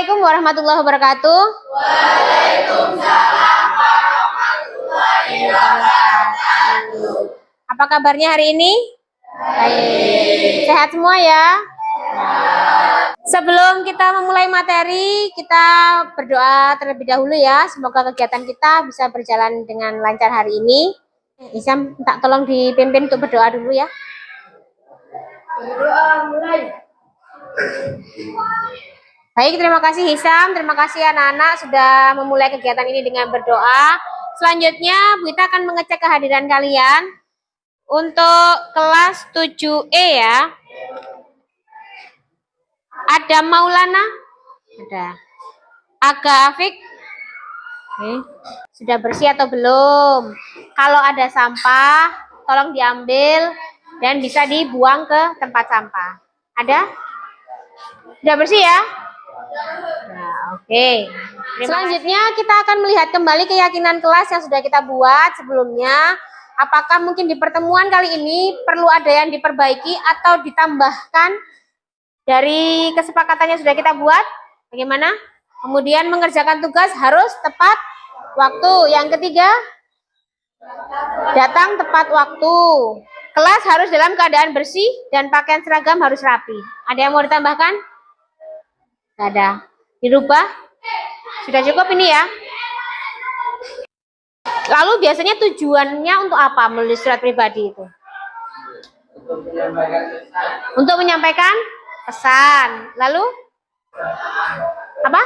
Assalamualaikum warahmatullahi wabarakatuh. Waalaikumsalam warahmatullahi wabarakatuh. Apa kabarnya hari ini? Baik. Sehat semua ya? Sebelum kita memulai materi, kita berdoa terlebih dahulu ya. Semoga kegiatan kita bisa berjalan dengan lancar hari ini. Isam, minta tolong dipimpin untuk berdoa dulu ya. Berdoa mulai. Baik, terima kasih Hisam, terima kasih anak-anak sudah memulai kegiatan ini dengan berdoa. Selanjutnya, Bu Ita akan mengecek kehadiran kalian untuk kelas 7E ya. Ada Maulana? Ada. Aga Afik? Oke. Sudah bersih atau belum? Kalau ada sampah, tolong diambil dan bisa dibuang ke tempat sampah. Ada? Sudah bersih ya? Nah, oke. Selanjutnya kita akan melihat kembali keyakinan kelas yang sudah kita buat sebelumnya. Apakah mungkin di pertemuan kali ini perlu ada yang diperbaiki atau ditambahkan dari kesepakatan yang sudah kita buat? Bagaimana? Kemudian mengerjakan tugas harus tepat waktu. Yang ketiga, datang tepat waktu. Kelas harus dalam keadaan bersih dan pakaian seragam harus rapi. Ada yang mau ditambahkan? Nggak ada. Dirubah? Sudah cukup ini ya. Lalu biasanya tujuannya untuk apa menulis surat pribadi itu? Untuk menyampaikan pesan. Lalu? Apa?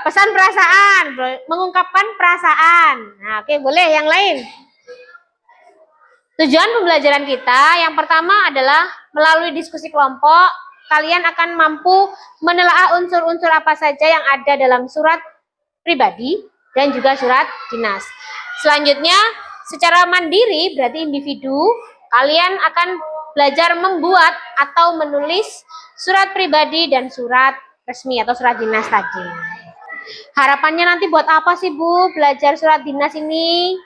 Pesan perasaan. Mengungkapkan perasaan. Nah, oke, boleh. Yang lain? Tujuan pembelajaran kita yang pertama adalah melalui diskusi kelompok, kalian akan mampu menelaah unsur-unsur apa saja yang ada dalam surat pribadi dan juga surat dinas. Selanjutnya, secara mandiri berarti individu, kalian akan belajar membuat atau menulis surat pribadi dan surat resmi atau surat dinas tadi. Harapannya nanti buat apa sih Bu belajar surat dinas ini?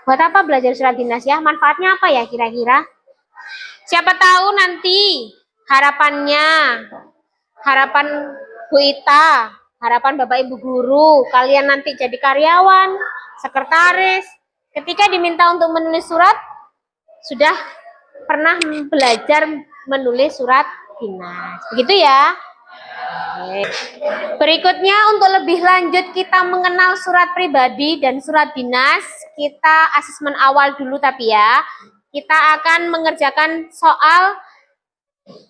Buat apa belajar surat dinas ya? Manfaatnya apa ya kira-kira? Siapa tahu nanti harapannya, harapan Bu Ita, harapan Bapak Ibu Guru, kalian nanti jadi karyawan, sekretaris. Ketika diminta untuk menulis surat, sudah pernah belajar menulis surat dinas. Begitu ya? Oke. Berikutnya untuk lebih lanjut kita mengenal surat pribadi dan surat dinas, kita asesmen awal dulu tapi ya. Kita akan mengerjakan soal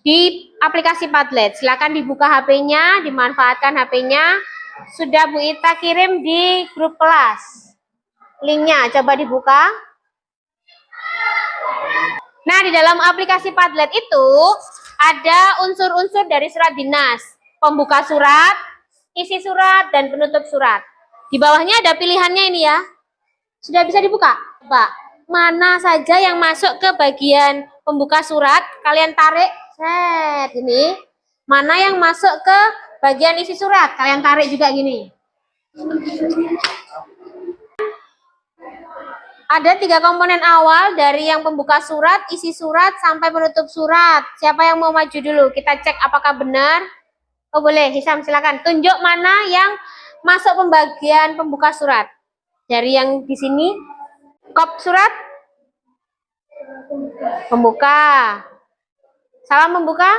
di aplikasi Padlet. Silakan dibuka HP-nya, dimanfaatkan HP-nya. Sudah Bu Ita kirim di grup kelas. Linknya coba dibuka. Nah, di dalam aplikasi Padlet itu ada unsur-unsur dari surat dinas. Pembuka surat, isi surat, dan penutup surat. Di bawahnya ada pilihannya ini ya. Sudah bisa dibuka? Pak. Mana saja yang masuk ke bagian pembuka surat, kalian tarik, set, ini. Mana yang masuk ke bagian isi surat, kalian tarik juga gini. Ada 3 komponen awal dari yang pembuka surat, isi surat, sampai penutup surat. Siapa yang mau maju dulu? Kita cek apakah benar. Oh boleh, Hisam silakan. Tunjuk mana yang masuk pembagian pembuka surat. Dari yang di sini. Kop surat pembuka. Salam membuka.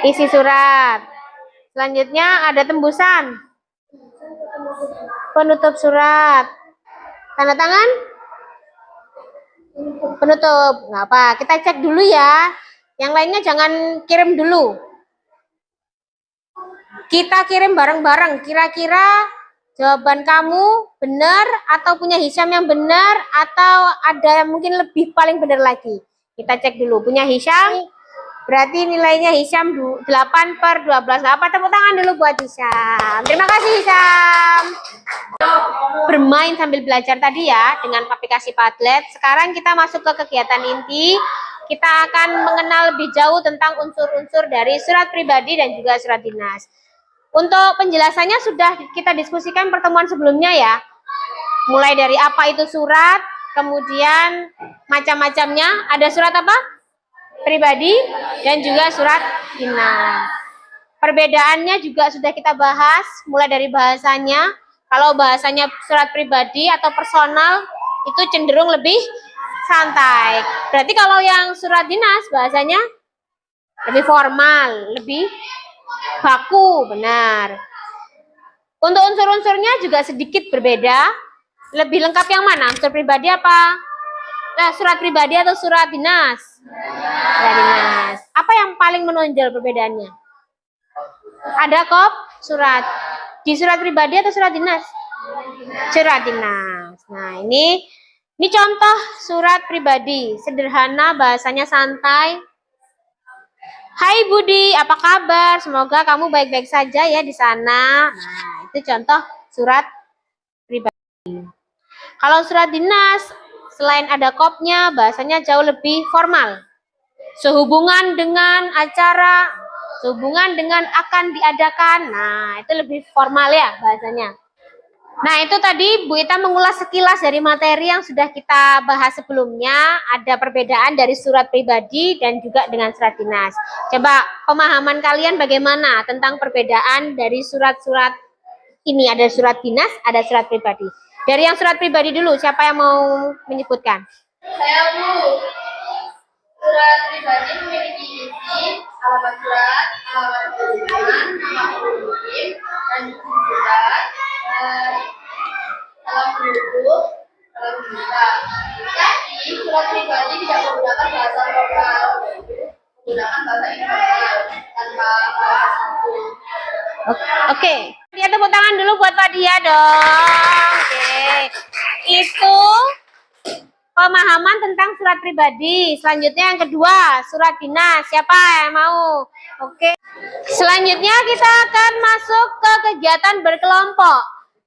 Isi surat. Selanjutnya ada tembusan. Penutup surat. Tanda tangan. Penutup. Nggak apa. Kita cek dulu ya. Yang lainnya jangan kirim dulu. Kita kirim bareng-bareng. Kira-kira jawaban kamu benar atau punya Hisam yang benar atau ada yang mungkin lebih paling benar lagi. Kita cek dulu. Punya Hisam berarti nilainya Hisam 8/12. Apa tepuk tangan dulu buat Hisam. Terima kasih Hisam. Bermain sambil belajar tadi ya dengan aplikasi Padlet. Sekarang kita masuk ke kegiatan inti. Kita akan mengenal lebih jauh tentang unsur-unsur dari surat pribadi dan juga surat dinas. Untuk penjelasannya sudah kita diskusikan pertemuan sebelumnya ya. Mulai dari apa itu surat, kemudian macam-macamnya. Ada surat apa? pribadi dan juga surat dinas. Perbedaannya juga sudah kita bahas, mulai dari bahasanya. Kalau bahasanya surat pribadi atau personal itu cenderung lebih santai. Berarti kalau yang surat dinas bahasanya lebih formal, lebih baku, benar. Untuk unsur-unsurnya juga sedikit berbeda. Lebih lengkap yang mana? Surat pribadi apa? Surat pribadi atau surat dinas? Surat dinas. Apa yang paling menonjol perbedaannya? Ada kop surat. Di surat pribadi atau surat dinas? Surat dinas. Nah, ini contoh surat pribadi. Sederhana, bahasanya santai. Hai Budi, apa kabar? Semoga kamu baik-baik saja ya di sana. Nah, itu contoh surat pribadi. Kalau surat dinas, selain ada kopnya, bahasanya jauh lebih formal. Sehubungan dengan acara, sehubungan dengan akan diadakan. Nah, itu lebih formal ya bahasanya. Nah, itu tadi Bu Ita mengulas sekilas dari materi yang sudah kita bahas sebelumnya. Ada perbedaan dari surat pribadi dan juga dengan surat dinas. Coba pemahaman kalian bagaimana tentang perbedaan dari surat-surat ini? Ada surat dinas, ada surat pribadi. Dari yang surat pribadi dulu, siapa yang mau menyebutkan? Saya Bu. Surat pribadi memiliki isi, alamat surat, alamat kiriman, nama pengirim, dan surat, salam penduduk, salam berita. Tapi surat pribadi tidak menggunakan bahasa lokal, menggunakan bahasa informal tanpa bahasa satu. Oke. Dia tepuk tangan dulu buat Pak Dia dong. Oke. Itu pemahaman tentang surat pribadi. Selanjutnya yang kedua, surat dinas. Siapa yang mau? Oke. Selanjutnya kita akan masuk ke kegiatan berkelompok.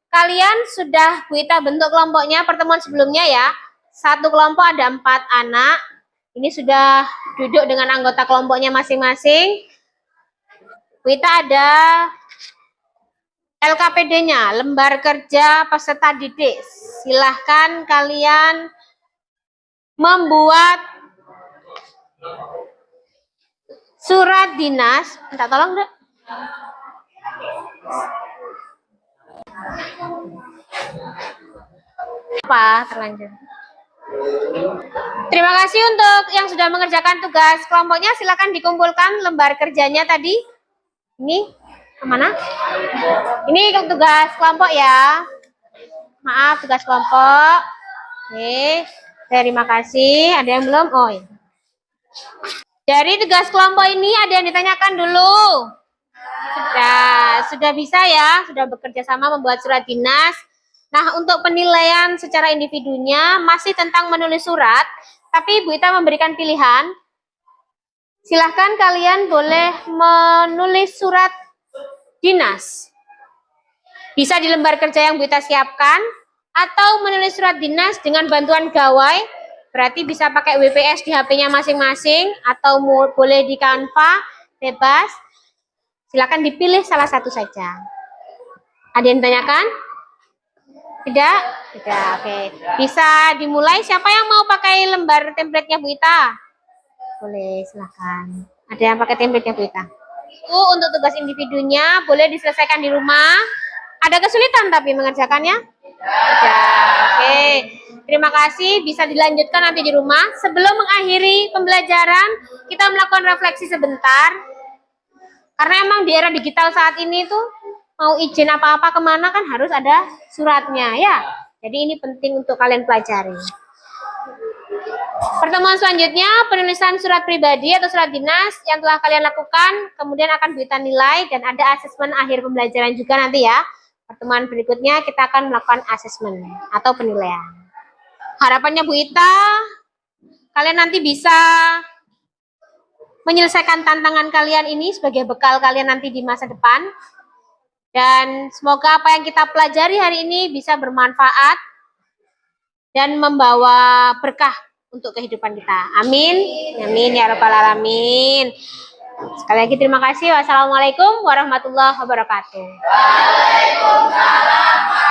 Kalian sudah Bu Ita bentuk kelompoknya pertemuan sebelumnya ya. Satu kelompok ada 4 anak. Ini sudah duduk dengan anggota kelompoknya masing-masing. Bu Ita ada LKPD-nya, lembar kerja peserta didik. Silahkan kalian membuat surat dinas. Minta tolong deh. Apa terlanjur. Terima kasih untuk yang sudah mengerjakan tugas kelompoknya. Silakan dikumpulkan lembar kerjanya tadi. Ini kemana? Ini tugas kelompok ya. Maaf, tugas kelompok. Oke, terima kasih. Ada yang belum? Oh ya. Dari tugas kelompok ini ada yang ditanyakan dulu. Sudah bisa ya, sudah bekerja sama membuat surat dinas. Nah, untuk penilaian secara individunya masih tentang menulis surat, tapi Bu Ita memberikan pilihan. Silahkan kalian boleh menulis surat dinas. Bisa di lembar kerja yang Bu Ita siapkan, atau menulis surat dinas dengan bantuan gawai, berarti bisa pakai WPS di HP-nya masing-masing, atau boleh di Canva, bebas. Silakan dipilih salah satu saja. Ada yang ditanyakan? Tidak? Tidak, oke. Bisa dimulai, siapa yang mau pakai lembar template-nya Bu Ita? Boleh, silakan. Ada yang pakai template-nya Bu Ita? Itu untuk tugas individunya, boleh diselesaikan di rumah. Ada kesulitan tapi mengerjakannya? Tidak, oke. Terima kasih, bisa dilanjutkan nanti di rumah. Sebelum mengakhiri pembelajaran, kita melakukan refleksi sebentar. Karena emang di era digital saat ini tuh, mau izin apa-apa kemana kan harus ada suratnya ya. Jadi ini penting untuk kalian pelajari. Pertemuan selanjutnya penulisan surat pribadi atau surat dinas yang telah kalian lakukan, kemudian akan Bu Ita nilai dan ada asesmen akhir pembelajaran juga nanti ya. Pertemuan berikutnya kita akan melakukan asesmen atau penilaian. Harapannya Bu Ita, kalian nanti bisa menyelesaikan tantangan kalian ini sebagai bekal kalian nanti di masa depan. Dan semoga apa yang kita pelajari hari ini bisa bermanfaat dan membawa berkah untuk kehidupan kita. Amin. Amin ya rabbal alamin. Sekali lagi terima kasih. Wassalamualaikum warahmatullahi wabarakatuh. Waalaikumsalam.